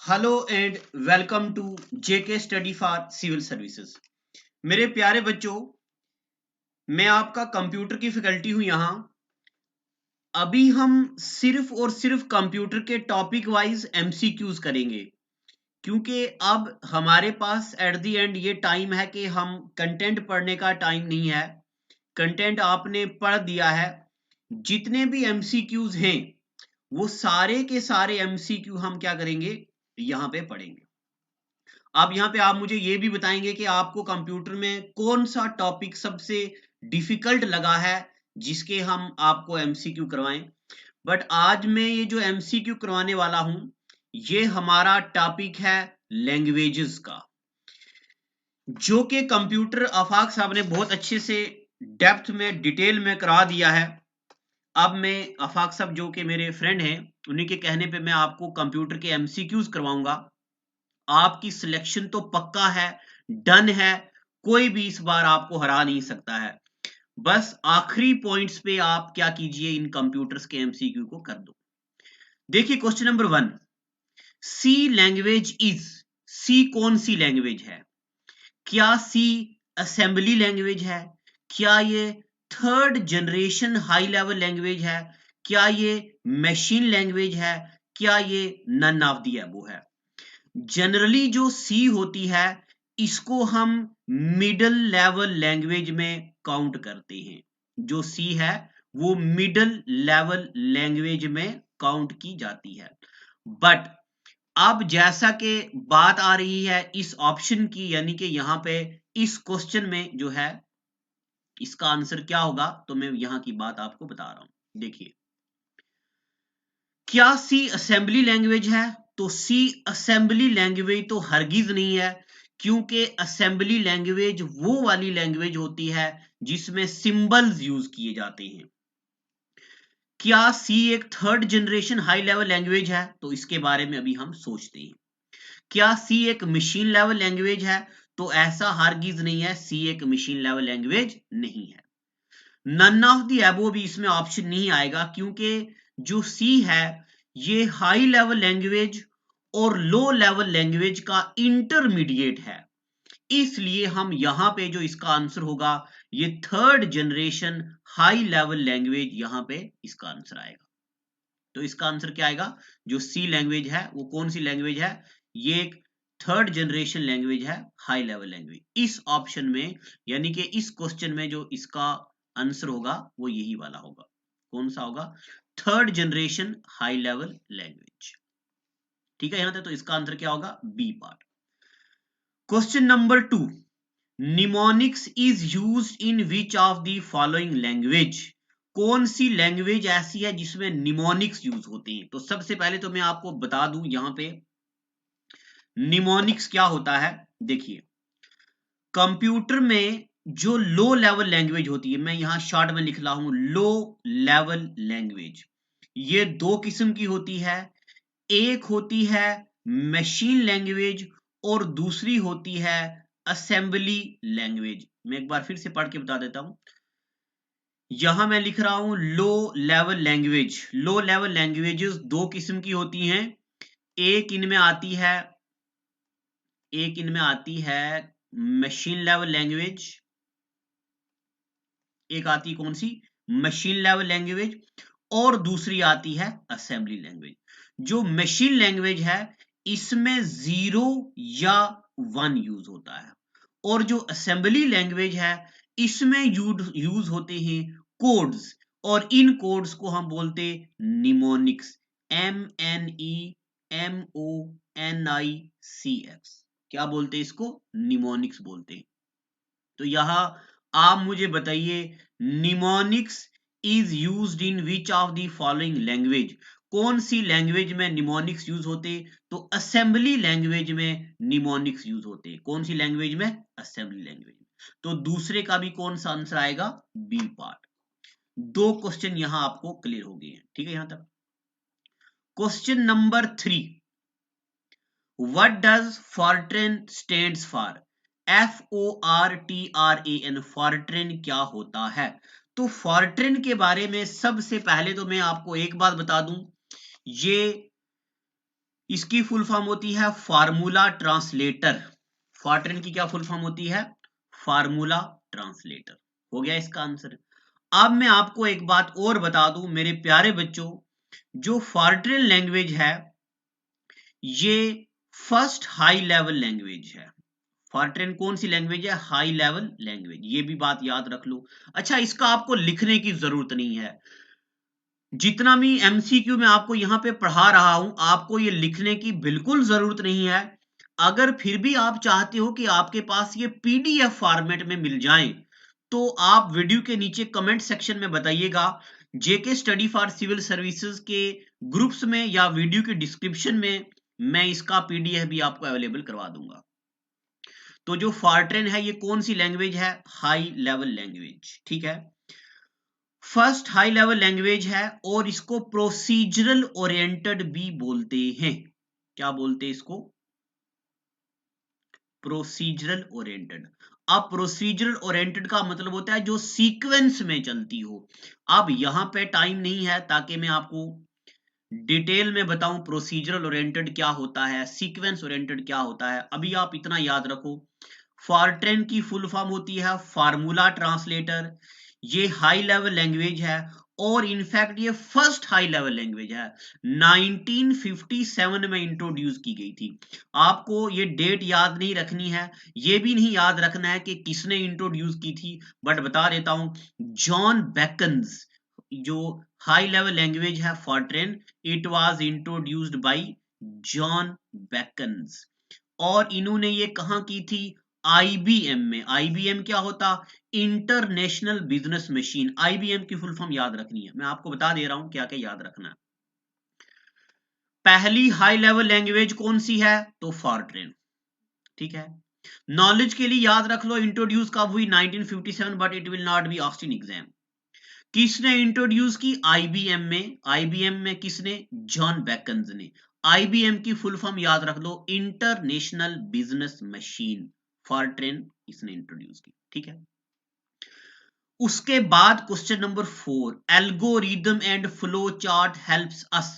Hello and welcome to JK study for civil services. मेरे प्यारे बच्चों, मैं आपका कंप्यूटर की फैकल्टी हूं यहाँ। अभी हम सिर्फ और सिर्फ कंप्यूटर के टॉपिक वाइज एमसीक्यूज करेंगे, क्योंकि अब हमारे पास एट द एंड ये टाइम है कि हम कंटेंट पढ़ने का टाइम नहीं है। कंटेंट आपने पढ़ दिया है। जितने भी एमसीक्यूज हैं वो सारे के सारे एमसीक्यू हम क्या करेंगे, यहाँ पे पढ़ेंगे। अब यहाँ पे आप मुझे ये भी बताएंगे कि आपको कंप्यूटर में कौन सा टॉपिक सबसे डिफिकल्ट लगा है जिसके हम आपको एमसीक्यू करवाएं। बट आज मैं ये जो एमसीक्यू करवाने वाला हूं, ये हमारा टॉपिक है लैंग्वेजेस का, जो कि कंप्यूटर आफाक साहब ने बहुत अच्छे से डेप्थ में डिटेल में करा दिया है। अब मैं आफाक साहब जो कि मेरे फ्रेंड हैं, उन्हीं के कहने पे मैं आपको कंप्यूटर के एमसीक्यूज करवाऊंगा। आपकी सिलेक्शन तो पक्का है, डन है। कोई भी इस बार आपको हरा नहीं सकता है। बस आखिरी पॉइंट्स पे आप क्या कीजिए, इन कंप्यूटर्स के एमसीक्यू को कर दो। देखिए question number 1, C language is, C कौन सी लैंग्वेज है? क्या सी असेंबली लैंग्वेज है? क्या ये third generation high level language है? क्या ये मशीन लैंग्वेज है? क्या ये नन ऑफ द अबव है? जनरली जो सी होती है, इसको हम मिडिल लेवल लैंग्वेज में काउंट करते हैं। जो सी है वो मिडिल लेवल लैंग्वेज में काउंट की जाती है। बट अब जैसा कि बात आ रही है इस ऑप्शन की, यानी कि यहाँ पे इस क्वेश्चन में जो है इसका आंसर क्या होगा, तो मैं यहाँ की बात आपको बता रहा हूं। देखिए, क्या सी असेंबली लैंग्वेज है? तो सी असेंबली लैंग्वेज तो हरगिज नहीं है, क्योंकि असेंबली लैंग्वेज वो वाली लैंग्वेज होती है जिसमें सिंबल्स यूज किए जाते हैं। क्या सी एक third generation high level language है? तो इसके बारे में अभी हम सोचते हैं। क्या सी एक मशीन लेवल लैंग्वेज है? तो ऐसा हरगिज नहीं है, सी एक मशीन लेवल लैंग्वेज नहीं है। नन ऑफ द अबव भी इसमें ऑप्शन नहीं आएगा, क्योंकि जो सी है ये हाई लेवल लैंग्वेज और लो लेवल लैंग्वेज का इंटरमीडिएट है। इसलिए हम यहां पे जो इसका आंसर होगा, ये third generation high level language, यहां पे इसका आंसर आएगा। तो इसका आंसर क्या आएगा? जो सी लैंग्वेज है वो कौन सी लैंग्वेज है? ये एक थर्ड जनरेशन लैंग्वेज है, हाई लेवल लैंग्वेज। इस ऑप्शन में, यानी कि इस क्वेश्चन में जो इसका आंसर होगा वो यही वाला होगा। कौन सा होगा? Third generation high level language. ठीक है यहां तक। तो इसका आंसर क्या होगा? B part. Question number 2, mnemonics is used in which of the following language? कौन सी लैंग्वेज ऐसी है जिसमें निमोनिक्स यूज होते हैं? तो सबसे पहले तो मैं आपको बता दूं यहां पे निमोनिक्स क्या होता है। देखिए, कंप्यूटर में जो लो लेवल लैंग्वेज होती है, मैं यहां शॉर्ट में लिख रहा हूं लो लेवल लैंग्वेज, ये दो किस्म की होती है। एक होती है मशीन लैंग्वेज और दूसरी होती है असेंबली लैंग्वेज। मैं एक बार फिर से पढ़ के बता देता हूं। यहां मैं लिख रहा हूं low level language. Low level languages दो किस्म की होती हैं। एक इनमें आती है एक इनमें आती है मशीन लेवल लैंग्वेज। एक आती है कौन सी? Machine level language. और दूसरी आती है असेंबली लैंग्वेज। जो मशीन लैंग्वेज है इसमें 0 या 1 यूज होता है, और जो असेंबली लैंग्वेज है इसमें यूज होते हैं कोड्स, और इन कोड्स को हम बोलते निमोनिक्स। MNEMONICS। क्या बोलते हैं इसको? निमोनिक्स बोलते हैं। तो यहां आप मुझे बताइए, mnemonics is used in which of the following language? कौन सी लैंग्वेज में निमोनिक्स यूज होते? तो असेंबली लैंग्वेज में निमोनिक्स यूज होते। कौन सी लैंग्वेज में? असेंबली लैंग्वेज में। तो दूसरे का भी कौन सा आंसर आएगा? B part. दो क्वेश्चन यहां आपको क्लियर हो गए हैं। ठीक है यहां तक। Question number 3, what does Fortran stands for? FORTRAN, Fortran क्या होता है? तो फॉर्ट्रेन के बारे में सबसे पहले तो मैं आपको एक बात बता दूं, ये इसकी फुल फॉर्म होती है फार्मूला ट्रांसलेटर। फॉर्ट्रेन की क्या फुल फॉर्म होती है? Formula translator. हो गया इसका आंसर। अब मैं आपको एक बात और बता दूं मेरे प्यारे बच्चों, जो फॉर्ट्रेन लैंग्वेज है ये फर्स्ट हाई लेवल लैंग्वेज है। फॉर्ट्रेन कौन सी लैंग्वेज है? High level language. ये भी बात याद रख लो। अच्छा, इसका आपको लिखने की जरूरत नहीं है। जितना भी एमसीक्यू मैं आपको यहां पे पढ़ा रहा हूं, आपको ये लिखने की बिल्कुल जरूरत नहीं है। अगर फिर भी आप चाहते हो कि आपके पास ये पीडीएफ फॉर्मेट में मिल जाए, तो आप वीडियो के नीचे कमेंट सेक्शन में बताइएगा। JK study for civil services के ग्रुप्स में या वीडियो के डिस्क्रिप्शन में मैं इसका पीडीएफ भी आपको अवेलेबल करवा दूंगा। तो जो फॉर्ट्रेन है ये कौन सी लैंग्वेज है? High level language. ठीक है, फर्स्ट हाई लेवल लैंग्वेज है और इसको प्रोसीजरल ओरिएंटेड भी बोलते हैं। क्या बोलते हैं इसको? Procedural oriented. अब प्रोसीजरल ओरिएंटेड का मतलब होता है जो सीक्वेंस में चलती हो। अब यहां पे टाइम नहीं है ताकि मैं आपको डिटेल में बताऊं प्रोसीजरल ओरिएंटेड क्या होता है, सीक्वेंस ओरिएंटेड क्या होता है। अभी आप इतना याद रखो, फॉर्ट्रेन की फुल फॉर्म होती है फार्मूला ट्रांसलेटर। ये हाई लेवल लैंग्वेज है और इनफैक्ट ये फर्स्ट हाई लेवल लैंग्वेज है। 1957 में इंट्रोड्यूस की गई थी। आपको ये डेट याद नहीं रखनी है, ये भी नहीं याद रखना है कि किसने इंट्रोड्यूस की थी, बट बता देता हूं, जॉन बेकन्स। जो हाई लेवल लैंग्वेज है Fortran, it was introduced by John beckons. और इन्होंने ये कहां की थी? आईबीएम में। आईबीएम क्या होता? International business machine. आईबीएम की फुल फॉर्म याद रखनी है, मैं आपको बता दे रहा हूं क्या क्या याद रखना है। पहली हाई लेवल लैंग्वेज कौन सी है? तो फॉर्ट्रेन। ठीक है, नॉलेज के लिए याद रख लो इंट्रोड्यूस कब हुई? 1957, but it will not be asked in exam. किसने इंट्रोड्यूस की? आईबीएम में। आईबीएम में किसने? जॉन बेकन्स ने। आईबीएम की फुल फॉर्म याद रख लो, इंटरनेशनल बिजनेस मशीन। फॉर्ट्रेन इसने इंट्रोड्यूस की। ठीक है, उसके बाद question number 4, algorithm and flow chart helps us.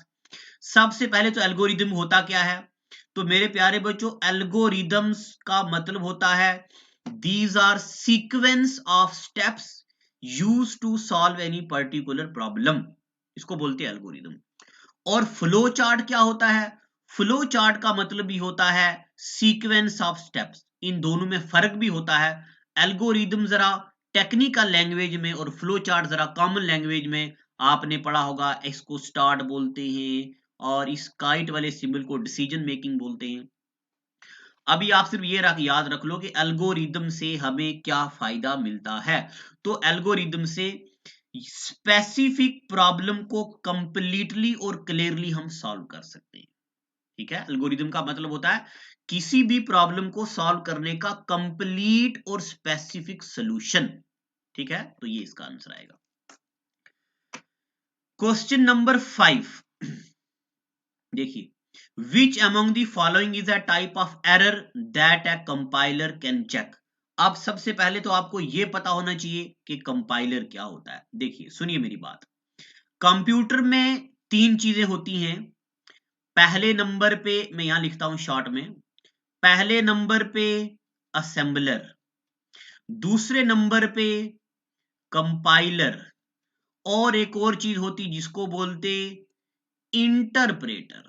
सबसे पहले तो एल्गोरिदम होता क्या है? तो मेरे प्यारे बच्चों, एल्गोरिदम्स का मतलब होता है these are sequence of steps use to solve any particular problem. इसको बोलते हैं एल्गोरिदम। और फ्लो चार्ट क्या होता है? फ्लो चार्ट का मतलब भी होता है सीक्वेंस ऑफ स्टेप्स। इन दोनों में फर्क भी होता है। एल्गोरिदम जरा टेक्निकल लैंग्वेज में और फ्लो चार्ट जरा कॉमन लैंग्वेज में। आपने पढ़ा होगा, इसको स्टार्ट बोलते हैं और इस काइट वाले सिंबल को डिसीजन मेकिंग बोलते हैं। अभी आप सिर्फ ये याद रख लो कि एल्गोरिदम से हमें क्या फायदा मिलता है। तो एल्गोरिदम से स्पेसिफिक प्रॉब्लम को कंप्लीटली और क्लियरली हम सॉल्व कर सकते हैं। ठीक है, एल्गोरिदम का मतलब होता है किसी भी प्रॉब्लम को सॉल्व करने का कंप्लीट और स्पेसिफिक सॉल्यूशन। ठीक है, तो ये इसका आंसर आएगा। क्वेश्चन नंबर 5 देखिए, which among the following is a type of error that a compiler can check. अब सबसे पहले तो आपको यह पता होना चाहिए कि कंपाइलर क्या होता है। देखिए, सुनिए मेरी बात। कंप्यूटर में 3 चीजें होती हैं। पहले नंबर पे मैं यहां लिखता हूं शॉर्ट में, पहले नंबर पे असेंबलर, दूसरे नंबर पे कंपाइलर, और एक और चीज होती जिसको बोलते इंटरप्रेटर।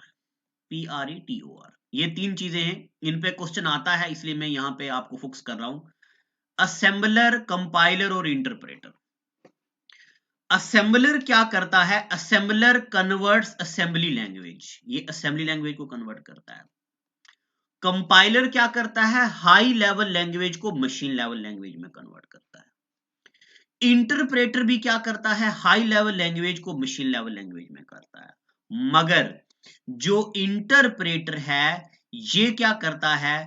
PRETOR। ये 3 चीजें हैं, इन पे क्वेश्चन आता है इसलिए मैं यहां पे आपको फोकस कर रहा हूं। असेंबलर, कंपाइलर और इंटरप्रेटर। असेंबलर क्या करता है? Assembler converts assembly language. ये असेंबली लैंग्वेज को कन्वर्ट करता है। कंपाइलर क्या करता है? हाई लेवल लैंग्वेज को मशीन लेवल लैंग्वेज में कन्वर्ट करता है। इंटरप्रेटर भी क्या करता है? हाई लेवल लैंग्वेज को मशीन लेवल लैंग्वेज में करता है। मगर जो इंटरप्रेटर है ये क्या करता है?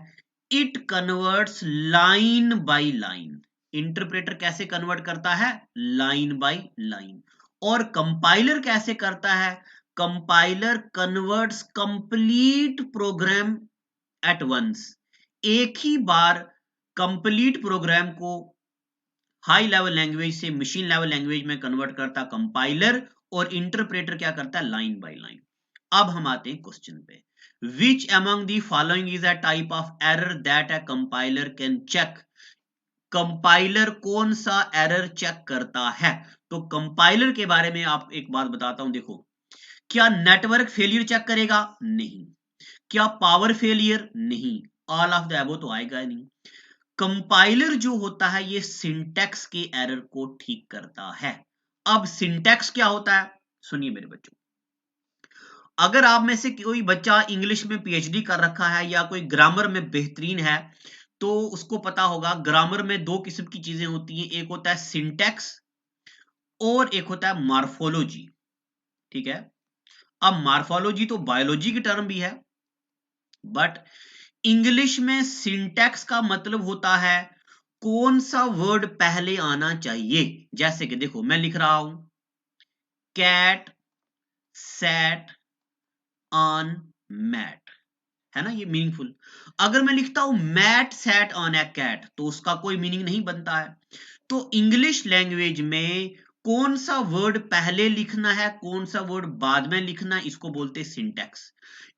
It converts line by line. Interpreter कैसे कन्वर्ट करता है? Line by line. और कंपाइलर कैसे करता है? Compiler converts complete program at once. एक ही बार कंप्लीट प्रोग्राम को हाई लेवल लैंग्वेज से मशीन लेवल लैंग्वेज में कन्वर्ट करता कंपाइलर, और इंटरप्रेटर क्या करता है? Line by line. अब हम आते हैं क्वेश्चन पे। Which among the following is a type of error that a compiler can check? Compiler कौन सा एरर चेक करता है? तो कंपाइलर के बारे में आप एक बात बताता हूं, देखो, क्या नेटवर्क फेलियर चेक करेगा? नहीं। क्या पावर फेलियर? नहीं। ऑल ऑफ द अबव तो आएगा नहीं। कंपाइलर जो होता है ये सिंटैक्स के एरर को ठीक करता है। अब सिंटैक्स क्या होता है, सुनिए मेरे बच्चों, अगर आप में से कोई बच्चा इंग्लिश में पीएचडी कर रखा है या कोई ग्रामर में बेहतरीन है तो उसको पता होगा ग्रामर में दो किस्म की चीजें होती हैं, एक होता है सिंटैक्स और एक होता है मॉर्फोलॉजी। ठीक है, अब मॉर्फोलॉजी तो बायोलॉजी की टर्म भी है, बट इंग्लिश में सिंटैक्स का मतलब होता है कौन सा वर्ड पहले आना चाहिए। जैसे कि देखो मैं लिख रहा हूं कैट सैट ऑन मैट, है ना, ये मीनिंगफुल। अगर मैं लिखता हूं mat sat on a cat तो उसका कोई मीनिंग नहीं बनता है। तो इंग्लिश लैंग्वेज में कौन सा वर्ड पहले लिखना है, कौन सा वर्ड बाद में लिखना है, इसको बोलते हैं सिंटैक्स।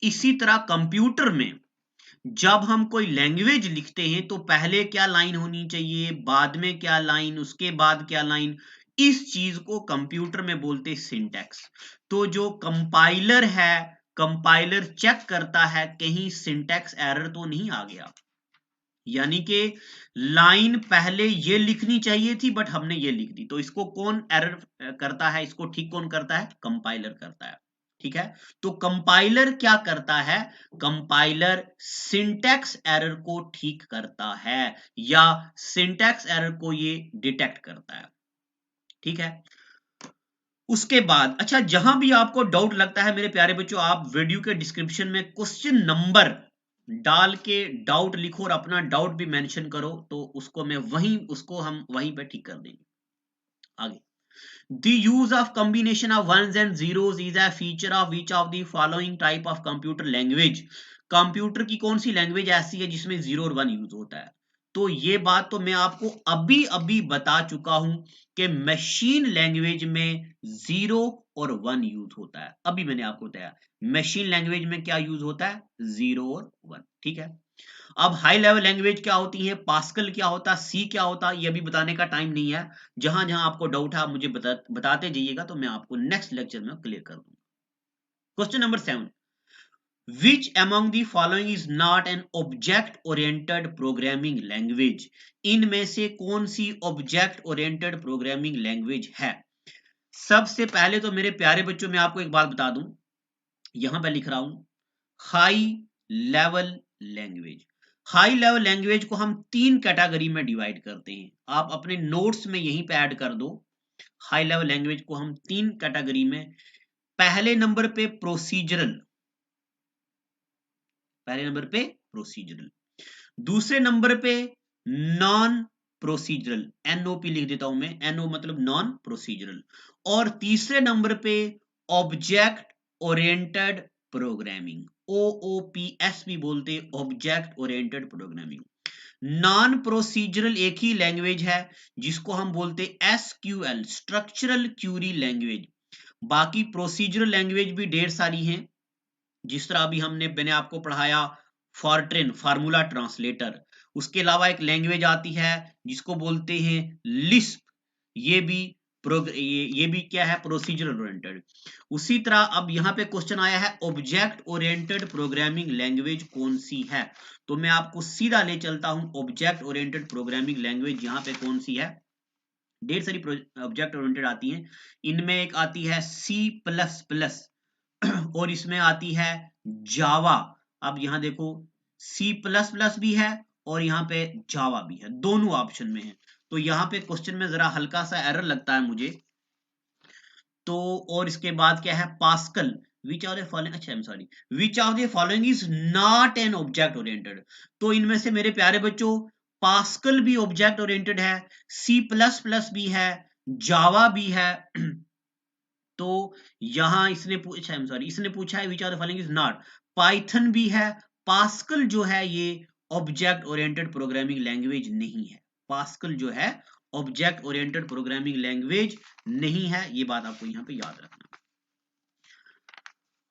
इसी तरह कंप्यूटर में जब हम कोई लैंग्वेज लिखते हैं तो पहले क्या लाइन होनी चाहिए, बाद में क्या लाइन, उसके बाद क्या लाइन, इस चीज को कंप्यूटर में बोलते हैं सिंटैक्स। तो जो कंपाइलर है, कंपाइलर चेक करता है कहीं सिंटैक्स एरर तो नहीं आ गया, यानी कि लाइन पहले ये लिखनी चाहिए थी बट हमने ये लिख दी, तो इसको कौन एरर करता है, इसको ठीक कौन करता है, कंपाइलर करता है। ठीक है, तो कंपाइलर क्या करता है, कंपाइलर सिंटैक्स एरर को ठीक करता है या सिंटैक्स एरर को ये डिटेक्ट करता है। ठीक है, उसके बाद अच्छा, जहां भी आपको डाउट लगता है मेरे प्यारे बच्चों, आप वीडियो के डिस्क्रिप्शन में क्वेश्चन नंबर डाल के डाउट लिखो और अपना डाउट भी मेंशन करो, तो उसको मैं उसको हम वहीं पे ठीक कर देंगे। आगे, the use of combination of ones and zeros is a feature of which of the following type of computer language? Computer की कौन सी लैंग्वेज ऐसी है जिसमें 0 और 1 यूज होता है? तो ये बात तो मैं आपको अभी अभी बता चुका हूं कि मशीन लैंग्वेज में 0 और 1 यूज होता है। अभी मैंने आपको बताया मशीन लैंग्वेज में क्या यूज होता है, 0 और 1। ठीक है, अब हाई लेवल लैंग्वेज क्या होती है, पास्कल क्या होता है, सी क्या होता है, ये अभी बताने का टाइम नहीं है। जहां जहां आपको डाउट है आप मुझे बताते जाइएगा, तो मैं आपको नेक्स्ट लेक्चर में क्लियर कर दूंगा। Question number 7, which among the following is not an object oriented programming language? इनमें से कौन सी ऑब्जेक्ट ओरिएंटेड प्रोग्रामिंग लैंग्वेज है? सबसे पहले तो मेरे प्यारे बच्चों मैं आपको एक बात बता दूं, यहां पे लिख रहा हूं high level language. High level language को हम 3 कैटेगरी में डिवाइड करते हैं, आप अपने नोट्स में यहीं पे ऐड कर दो। हाई लेवल लैंग्वेज को हम 3 कैटेगरी में, पहले नंबर पे प्रोसीजरल, पहले नंबर पे प्रोसीजरल, दूसरे नंबर पे नॉन प्रोसीजरल, एनओपी लिख देता हूं मैं, एनओ मतलब नॉन प्रोसीजरल, और तीसरे नंबर पे ऑब्जेक्ट ओरिएंटेड प्रोग्रामिंग, ओओपीएस भी बोलते हैं, object oriented programming. Non procedural एक ही लैंग्वेज है जिसको हम बोलते हैं एसक्यूएल, स्ट्रक्चरल क्यूरी लैंग्वेज। बाकी प्रोसीजरल लैंग्वेज भी ढेर सारी हैं, जिस तरह अभी मैंने आपको पढ़ाया फॉर्ट्रेन, फार्मूला ट्रांसलेटर। उसके अलावा एक लैंग्वेज आती है जिसको बोलते हैं लिस्प, ये भी ये भी क्या है, प्रोसीजरल ओरिएंटेड। उसी तरह अब यहाँ पे क्वेश्चन आया है ऑब्जेक्ट ओरिएंटेड प्रोग्रामिंग लैंग्वेज कौन सी है, तो मैं आपको सीधा ले चलता हूं ऑब्जेक्ट ओरिएंटेड प्रोग्रामिंग लैंग्वेज यहाँ पे कौन सी है। ढेर सारी ऑब्जेक्ट ओरिएंटेड आती हैं, इनमें एक आती है C++ और इसमें आती है जावा। अब यहां देखो C++ भी है और यहाँ पे जावा भी है, दोनों ऑप्शन में है। तो यहाँ पे क्वेश्चन में जरा हल्का सा एरर लगता है मुझे, तो और इसके बाद क्या है Pascal, which of the following, अच्छा I am sorry, which of the following is not an object oriented? तो इनमें से मेरे प्यारे बच्चों पास्कल भी ऑब्जेक्ट ओरिएंटेड है, C++ भी है, जावा भी है। तो यहां इसने पूछा, आई एम सॉरी, इसने पूछा है विच of the following is not, Python भी है, पास्कल जो है ये ऑब्जेक्ट ओरिएंटेड प्रोग्रामिंग लैंग्वेज नहीं है, पास्कल जो है ऑब्जेक्ट ओरिएंटेड प्रोग्रामिंग लैंग्वेज नहीं है, ये बात आपको यहां पे याद रखना।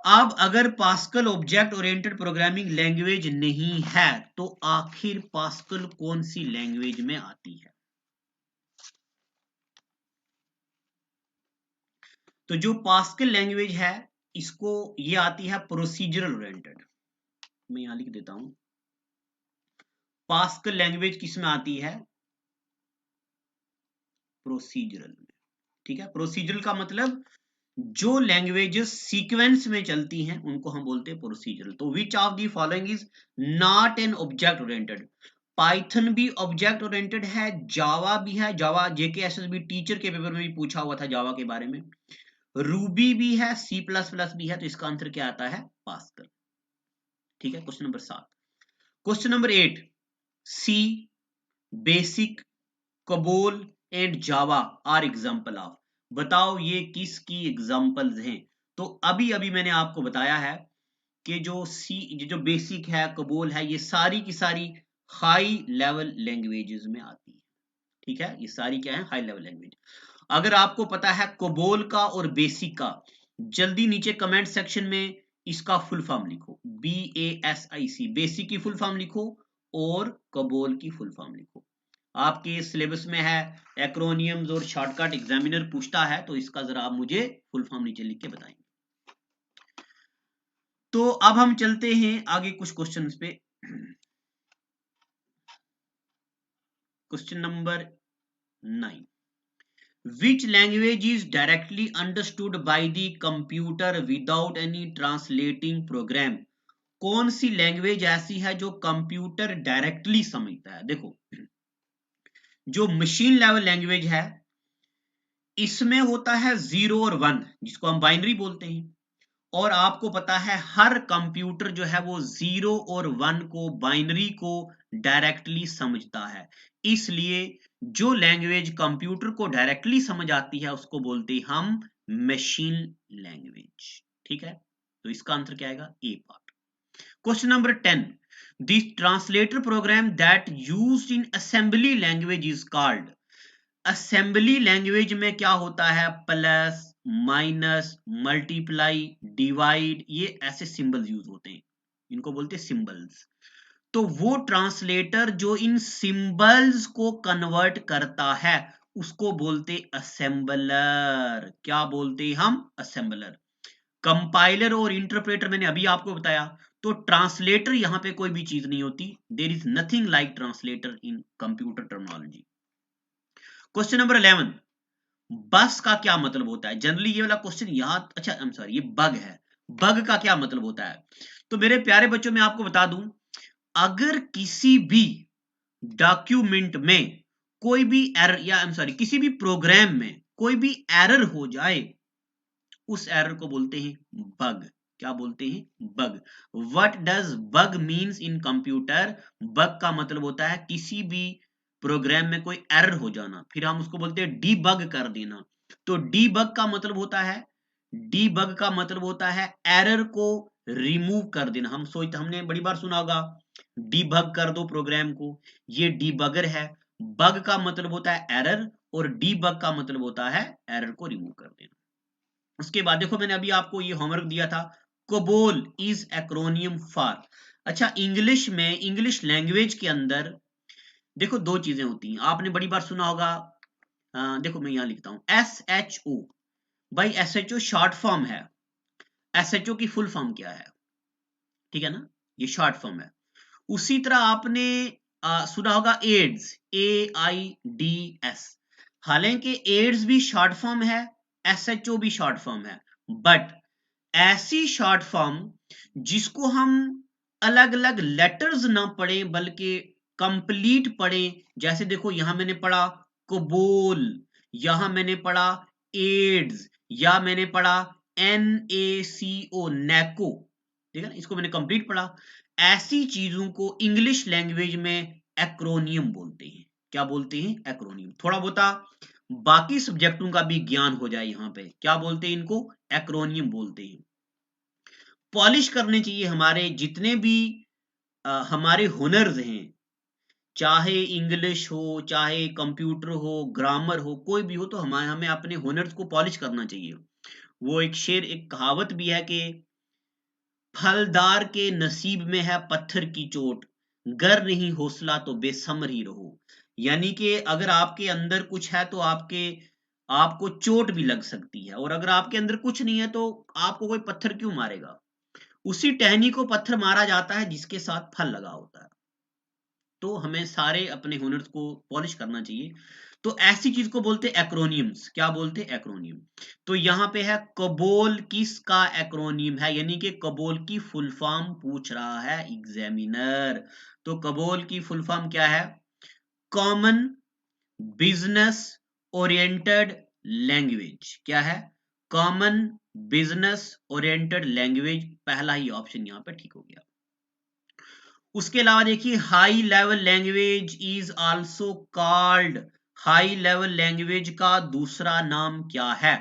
अब अगर pascal object oriented programming language नहीं है तो आखिर पास्कल कौन सी लैंग्वेज में आती है? तो जो पास्कल लैंग्वेज है इसको ये आती है प्रोसीजरल ओरिएंटेड। मैं यहां लिख देता हूं, पास्कल लैंग्वेज किस में आती है? प्रोसीजरल में। ठीक है, प्रोसीजरल का मतलब जो लैंग्वेजेस सीक्वेंस में चलती हैं उनको हम बोलते हैं प्रोसीजरल। तो which of the following is not an object oriented? Python भी ऑब्जेक्ट ओरिएंटेड है, जावा भी है, जावा जेकेएसएसबी टीचर के पेपर में भी पूछा हुआ था जावा के बारे में, रूबी भी है, सी प्लस प्लस भी है। तो इसका आंसर क्या आता है? पास्कल। ठीक है, question number 7। Question number 8, C, BASIC, COBOL and Java are example of. बताओ ये किसकी एग्जाम्पल्स हैं? तो अभी अभी मैंने आपको बताया है कि जो जो बेसिक है, कबोल है, ये सारी की सारी हाई लेवल लैंग्वेजेस में आती है। ठीक है, ये सारी क्या है? High level language. अगर आपको पता है कबोल का और बेसिक का, जल्दी नीचे कमेंट सेक्शन में इसका फुल फॉर्म लिखो, BASIC, बेसिक की फुल फॉर्म लिखो और कबोल की फुल फॉर्म लिखो। आपके सिलेबस में है, एक्रोनियम्स और शॉर्टकट एग्जामिनर पूछता है, तो इसका जरा आप मुझे फुल फॉर्म नीचे लिख के बताएंगे। तो अब हम चलते हैं आगे कुछ क्वेश्चंस पे। Question number 9, which language is directly understood by the computer without any translating program? कौन सी लैंग्वेज ऐसी है जो कंप्यूटर डायरेक्टली समझता है? देखो, जो मशीन लेवल लैंग्वेज है इसमें होता है 0 और 1 जिसको हम बाइनरी बोलते हैं, और आपको पता है हर कंप्यूटर जो है वो 0 और 1 को, बाइनरी को डायरेक्टली समझता है। इसलिए जो लैंग्वेज कंप्यूटर को डायरेक्टली समझ आती है उसको बोलते हैं हम मशीन लैंग्वेज। ठीक है, तो इसका आंसर क्या आएगा? A part. Question number 10, the translator program that used in assembly language is called. Assembly language में क्या होता है? प्लस, माइनस, मल्टीप्लाई, डिवाइड, ये ऐसे सिंबल्स यूज होते हैं, इनको बोलते हैं सिंबल्स। तो वो ट्रांसलेटर जो इन सिंबल्स को कन्वर्ट करता है उसको बोलते असेंबलर। क्या बोलते हैं हम? असेंबलर। कंपाइलर और इंटरप्रेटर मैंने अभी आपको बताया, तो ट्रांसलेटर यहां पे कोई भी चीज नहीं होती। There is nothing like translator in computer terminology. Question number 11, bus का क्या मतलब होता है? जनरली ये वाला क्वेश्चन याद, अच्छा आई एम सॉरी, ये बग है। बग का क्या मतलब होता है? तो मेरे प्यारे बच्चों, मैं आपको बता दूं, अगर किसी भी डॉक्यूमेंट में कोई भी एरर, या आई एम सॉरी, किसी भी प्रोग्राम में कोई भी एरर हो जाए, उस एरर को बोलते हैं बग। क्या बोलते हैं? Bug. What does bug means in computer? Bug का मतलब होता है किसी भी प्रोग्राम में कोई एरर हो जाना, फिर हम उसको बोलते हैं डीबग कर देना। तो डीबग का मतलब होता है, डीबग का मतलब होता है एरर को रिमूव कर देना। हमने बड़ी बार सुना होगा, डीबग कर दो प्रोग्राम को, ये डीबगर है। बग का मतलब होता है एरर और डीबग का मतलब होता है एरर को रिमूव कर देना। उसके बाद देखो, मैंने अभी आपको ये होमवर्क दिया था, कोबोल इज एक्रोनियम फॉर। अच्छा, इंग्लिश में, इंग्लिश लैंग्वेज के अंदर देखो दो चीजें होती हैं, आपने बड़ी बार सुना होगा। देखो मैं यहां लिखता हूं SHO। भाई SHO शॉर्ट फॉर्म है, SHO की फुल फॉर्म क्या है? ठीक है ना, ये शॉर्ट फॉर्म है। उसी तरह आपने सुना होगा एड्स, AIDS। हालांकि एड्स भी शॉर्ट फॉर्म है, SHO भी शॉर्ट फॉर्म है, बट ऐसी शॉर्ट फॉर्म जिसको हम अलग अलग लेटर्स ना पढ़े बल्कि कंप्लीट पढ़े, जैसे देखो यहां मैंने पढ़ा कबोल, यहां मैंने पढ़ा एड्स, या मैंने पढ़ा NACO, नैको। ठीक है ना, इसको मैंने कंप्लीट पढ़ा। ऐसी चीजों को इंग्लिश लैंग्वेज में एक्रोनियम बोलते हैं। क्या बोलते हैं? एक्रोनियम। थोड़ा बहुत बाकी सब्जेक्टों का भी ज्ञान हो जाए यहां पे, क्या बोलते हैं इनको? एक्रोनियम बोलते हैं। पॉलिश करने चाहिए हमारे जितने भी हमारे हुनर्स हैं, चाहे इंग्लिश हो, चाहे कंप्यूटर हो, ग्रामर हो, कोई भी हो, तो हमें अपने हुनर्स को पॉलिश करना चाहिए। वो एक शेर, एक कहावत भी है कि फलदार के नसीब में है पत्थर की चोट, गर नहीं हौसला तो बेसमर ही रहो। यानी कि अगर आपके अंदर कुछ है तो आपको चोट भी लग सकती है, और अगर आपके अंदर कुछ नहीं है तो आपको कोई पत्थर क्यों मारेगा। उसी टहनी को पत्थर मारा जाता है जिसके साथ फल लगा होता है। तो हमें सारे अपने हुनर्स को पॉलिश करना चाहिए। तो ऐसी चीज को बोलते हैं एक्रोनियम्स। क्या बोलते हैं? एक्रोनियम। तो यहाँ पे है कबोल किसका एक्रोनियम है, यानी कि कबोल की फुल फॉर्म पूछ रहा है एग्जामिनर। तो कबोल की फुल फॉर्म क्या है? Common business oriented language. क्या है? Common business oriented language. पहला ही ऑप्शन यहाँ पे ठीक हो गया। उसके अलावा देखिए, high level language is also called, high level language का दूसरा नाम क्या है?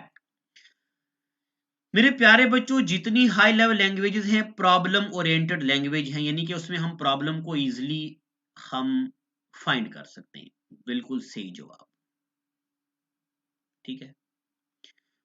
मेरे प्यारे बच्चों, जितनी हाई लेवल लैंग्वेजेस हैं प्रॉब्लम ओरिएंटेड लैंग्वेज हैं, यानी कि उसमें हम प्रॉब्लम को इजीली हम फाइंड कर सकते हैं। बिल्कुल सही जवाब। ठीक है,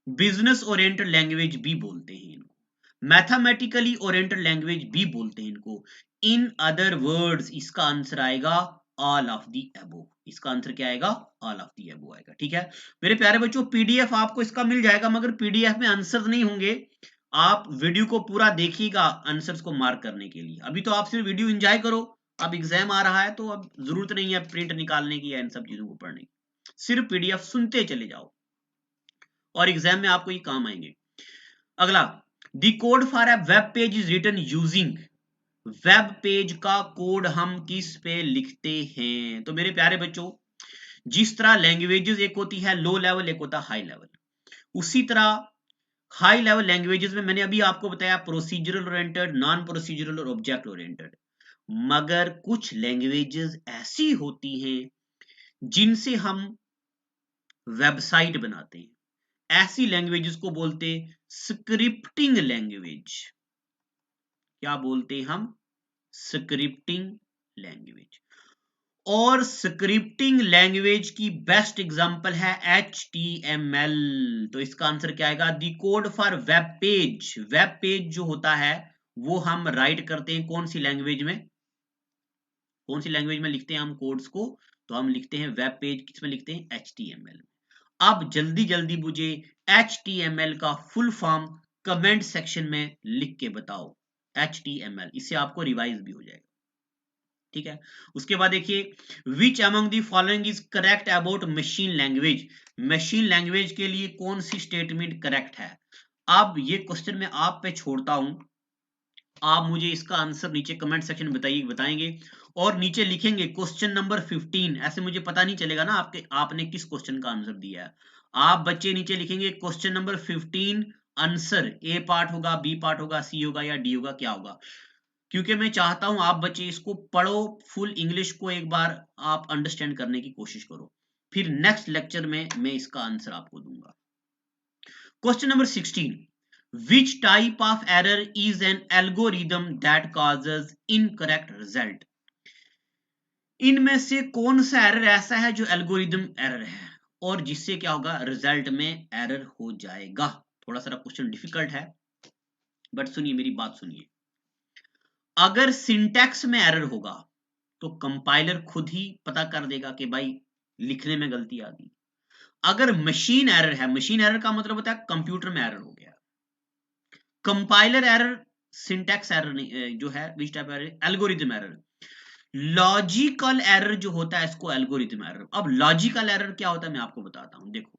बिजनेस ओरिएंटेड लैंग्वेज भी बोलते हैं इनको, मैथमेटिकली ओरिएंटेड लैंग्वेज भी बोलते हैं इनको। इन अदर वर्ड्स इसका आंसर आएगा ऑल ऑफ द अबव। इसका आंसर क्या आएगा? ऑल ऑफ द अबव आएगा। ठीक है मेरे प्यारे बच्चों, पीडीएफ आपको इसका मिल जाएगा, मगर पीडीएफ में आंसर नहीं होंगे। आप वीडियो को पूरा देखिएगा आंसर्स को मार्क करने के लिए। अभी तो आप सिर्फ वीडियो एंजॉय करो, अब एग्जाम आ रहा है तो अब जरूरत नहीं है प्रिंट निकालने की या इन सब चीजों को पढ़ने की, सिर्फ पीडीएफ सुनते चले जाओ और एग्जाम में आपको ये काम आएंगे। अगला, the code for a web page is written using, web page का कोड हम किस पे लिखते हैं? तो मेरे प्यारे बच्चों, जिस तरह लैंग्वेजेस एक होती है लो लेवल, एक होता है हाई लेवल, उसी तरह हाई लेवल लैंग्वेजेस में मैंने अभी आपको बताया प्रोसीजरल ओरिएंटेड, नॉन प्रोसीजरल और ऑब्जेक्ट ओरिएंटेड। मगर कुछ लैंग्वेजेस ऐसी होती हैं जिनसे हम वेबसाइट बनाते हैं, ऐसी लैंग्वेजेस को बोलते स्क्रिप्टिंग लैंग्वेज। क्या बोलते हैं हम? Scripting language. और स्क्रिप्टिंग लैंग्वेज की बेस्ट एग्जांपल है HTML। तो इसका आंसर क्या आएगा? दी code for web page. Web page जो होता है वो हम राइट करते हैं कौन सी लैंग्वेज में? कौन सी लैंग्वेज में लिखते हैं हम कोड्स को? तो हम लिखते हैं वेब पेज किसमें लिखते हैं? HTML। अब जल्दी जल्दी मुझे HTML का फुल फॉर्म कमेंट सेक्शन में लिख के बताओ। HTML, इससे आपको रिवाइज भी हो जाएगा। ठीक है, उसके बाद देखिए, which among the following is correct about machine language. Machine language के लिए कौन सी स्टेटमेंट करेक्ट है? अब ये क्वेश्चन मैं आप पे छोड़ता हूं, आप मुझे इसका आंसर नीचे कमेंट सेक्शन में बताएंगे और नीचे लिखेंगे क्वेश्चन नंबर 15। ऐसे मुझे पता नहीं चलेगा ना आपने किस क्वेश्चन का आंसर दिया है। आप बच्चे नीचे लिखेंगे क्वेश्चन नंबर 15 आंसर, ए पार्ट होगा, बी पार्ट होगा, सी होगा या डी होगा, क्या होगा? क्योंकि मैं चाहता हूं आप बच्चे इसको पढ़ो, फुल इंग्लिश को एक बार आप अंडरस्टैंड करने की कोशिश करो, फिर नेक्स्ट लेक्चर में मैं इसका आंसर आपको दूंगा। Question number 16, which type of error is an algorithm that causes incorrect result? इनमें से कौन सा एरर ऐसा है जो एल्गोरिदम एरर है और जिससे क्या होगा? रिजल्ट में एरर हो जाएगा। थोड़ा सा क्वेश्चन डिफिकल्ट है, बट सुनिए मेरी बात सुनिए। अगर सिंटैक्स में एरर होगा तो कंपाइलर खुद ही पता कर देगा कि भाई लिखने में गलती आ गई। अगर मशीन एरर है, मशीन एरर का मतलब होता है कंप्यूटर में एरर हो गया। कंपाइलर एरर, सिंटैक्स एरर नहीं जो है, which type error? Algorithm error. Logical error जो होता है इसको एल्गोरिथम एरर। अब लॉजिकल एरर क्या होता है मैं आपको बताता हूं। देखो,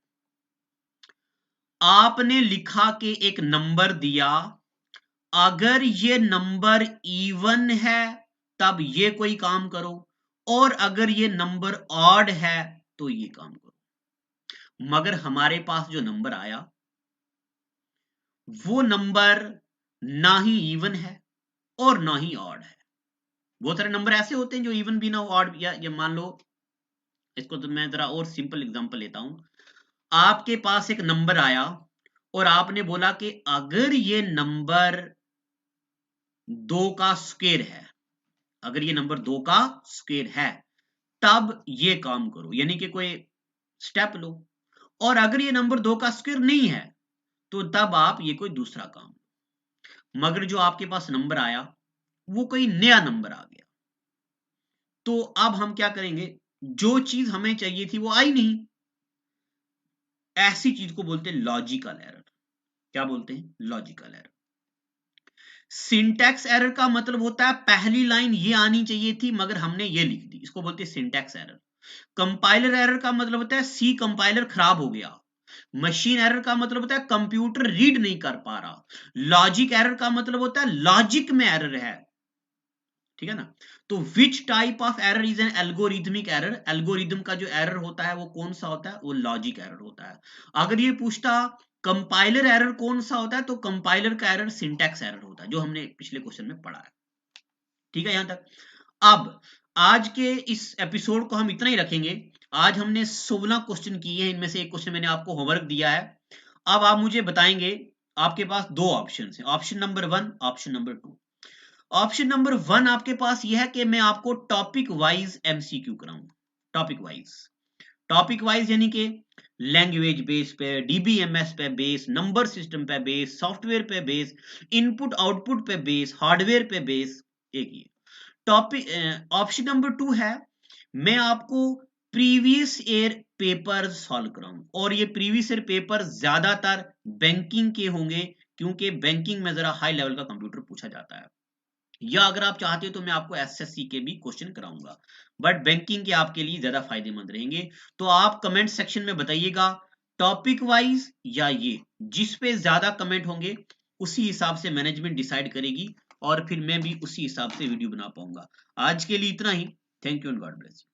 आपने लिखा कि एक नंबर दिया, अगर ये नंबर इवन है तब ये कोई काम करो, और अगर ये नंबर ऑड है तो ये काम करो। मगर हमारे पास जो नंबर आया वो नंबर ना ही इवन है और ना ही ऑड है। बहुत सारे नंबर ऐसे होते हैं जो इवन भी ना हो, ऑड, या मान लो, इसको तो मैं जरा और सिंपल एग्जांपल लेता हूं। आपके पास एक नंबर आया और आपने बोला कि अगर ये नंबर 2 का स्क्वायर है, अगर ये नंबर 2 का स्क्वायर है तब ये काम करो, यानी कि कोई स्टेप लो। और अगर ये नंबर 2 का स्क्वायर नहीं है तो तब आप ये कोई दूसरा काम। मगर जो आपके पास नंबर आया वो कोई नया नंबर आ गया। तो अब हम क्या करेंगे, जो चीज हमें चाहिए थी वो आई नहीं, ऐसी चीज को बोलते हैं लॉजिकल एरर। क्या बोलते हैं? Logical error. सिंटैक्स एरर का मतलब होता है पहली लाइन ये आनी चाहिए थी मगर हमने ये लिख दी, इसको बोलते हैं सिंटैक्स एरर। कंपाइलर एरर का मतलब होता है सी कंपाइलर खराब हो गया। मशीन एरर का मतलब होता है कंप्यूटर रीड नहीं कर पा रहा। लॉजिक एरर का मतलब होता है लॉजिक में एरर है, ठीक है ना। तो which type of error is an algorithmic error? Algorithm का जो एरर होता है वो कौन सा होता है? वो लॉजिक एरर होता है। अगर ये पूछता कंपाइलर एरर कौन सा होता है, तो कंपाइलर का एरर सिंटैक्स एरर होता है, जो हमने पिछले क्वेश्चन में पढ़ा है। ठीक है यहां तक। अब आज के इस एपिसोड को हम इतना ही रखेंगे। आज हमने 16 क्वेश्चन किए हैं, इनमें से एक क्वेश्चन मैंने आपको होमवर्क दिया है। अब आप मुझे बताएंगे, आपके पास दो ऑप्शन है, option number 1, option number 2। Option number 1 आपके पास यह है कि मैं आपको टॉपिक वाइज एमसीक्यू कराऊं। टॉपिक वाइज यानी कि लैंग्वेज बेस पे, डीबीएमएस पे बेस, नंबर सिस्टम पे बेस, सॉफ्टवेयर पे बेस, इनपुट आउटपुट पे बेस, हार्डवेयर पे बेस। एक ये टॉपिक। ऑप्शन नंबर 2 है मैं आपको प्रीवियस ईयर पेपर सॉल्व कराऊं, और ये प्रीवियस ईयर पेपर ज्यादातर बैंकिंग के होंगे, क्योंकि बैंकिंग में जरा हाई लेवल का कंप्यूटर पूछा जाता है। या अगर आप चाहते हो तो मैं आपको एसएससी के भी क्वेश्चन कराऊंगा, बट बैंकिंग के आपके लिए ज्यादा फायदेमंद रहेंगे। तो आप कमेंट सेक्शन में बताइएगा टॉपिक वाइज या ये, जिस पे ज्यादा कमेंट होंगे उसी हिसाब से मैनेजमेंट डिसाइड करेगी, और फिर मैं भी उसी हिसाब से वीडियो बना पाऊंगा। आज के लिए इतना ही। Thank you and God bless.